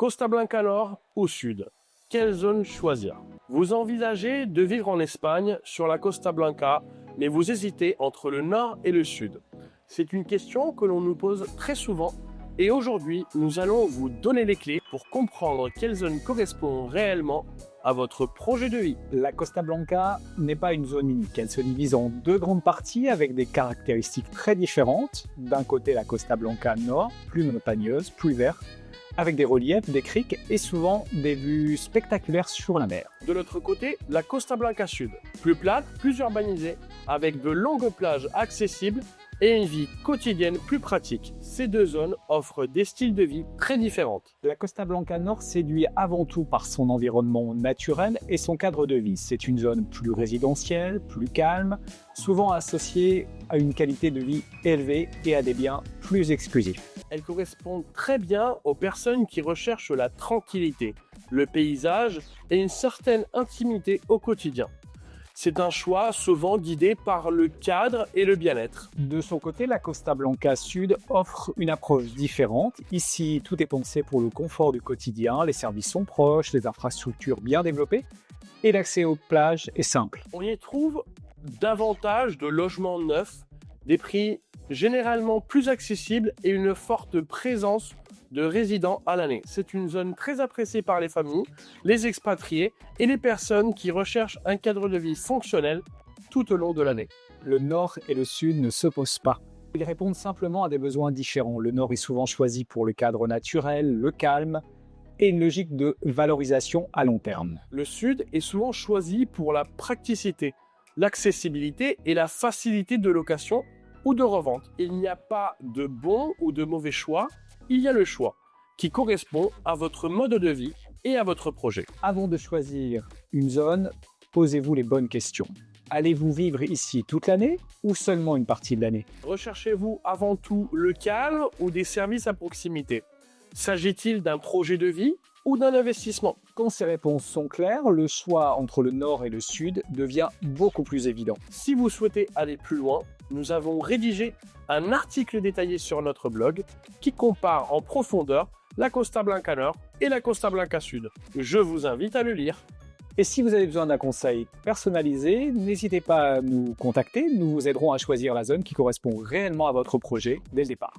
Costa Blanca Nord ou Sud? Quelle zone choisir? Vous envisagez de vivre en Espagne sur la Costa Blanca, mais vous hésitez entre le Nord et le Sud. C'est une question que l'on nous pose très souvent et aujourd'hui, nous allons vous donner les clés pour comprendre quelle zone correspond réellement à votre projet de vie. La Costa Blanca n'est pas une zone unique. Elle se divise en deux grandes parties avec des caractéristiques très différentes. D'un côté, la Costa Blanca Nord, plus montagneuse, plus verte, avec des reliefs, des criques et souvent des vues spectaculaires sur la mer. De l'autre côté, la Costa Blanca Sud, plus plate, plus urbanisée, avec de longues plages accessibles et une vie quotidienne plus pratique. Ces deux zones offrent des styles de vie très différents. La Costa Blanca Nord séduit avant tout par son environnement naturel et son cadre de vie. C'est une zone plus résidentielle, plus calme, souvent associée à une qualité de vie élevée et à des biens plus exclusifs. Elle correspond très bien aux personnes qui recherchent la tranquillité, le paysage et une certaine intimité au quotidien. C'est un choix souvent guidé par le cadre et le bien-être. De son côté, la Costa Blanca Sud offre une approche différente. Ici, tout est pensé pour le confort du quotidien, les services sont proches, les infrastructures bien développées et l'accès aux plages est simple. On y trouve davantage de logements neufs, des prix généralement plus accessibles et une forte présence de résidents à l'année. C'est une zone très appréciée par les familles, les expatriés et les personnes qui recherchent un cadre de vie fonctionnel tout au long de l'année. Le Nord et le Sud ne s'opposent pas. Ils répondent simplement à des besoins différents. Le Nord est souvent choisi pour le cadre naturel, le calme et une logique de valorisation à long terme. Le Sud est souvent choisi pour la praticité, l'accessibilité et la facilité de location ou de revente. Il n'y a pas de bon ou de mauvais choix, il y a le choix qui correspond à votre mode de vie et à votre projet. Avant de choisir une zone, posez-vous les bonnes questions. Allez-vous vivre ici toute l'année ou seulement une partie de l'année? Recherchez-vous avant tout le calme ou des services à proximité? S'agit-il d'un projet de vie ou d'un investissement? Quand ces réponses sont claires, le choix entre le Nord et le Sud devient beaucoup plus évident. Si vous souhaitez aller plus loin, nous avons rédigé un article détaillé sur notre blog qui compare en profondeur la Costa Blanca Nord et la Costa Blanca Sud. Je vous invite à le lire. Et si vous avez besoin d'un conseil personnalisé, n'hésitez pas à nous contacter. Nous vous aiderons à choisir la zone qui correspond réellement à votre projet dès le départ.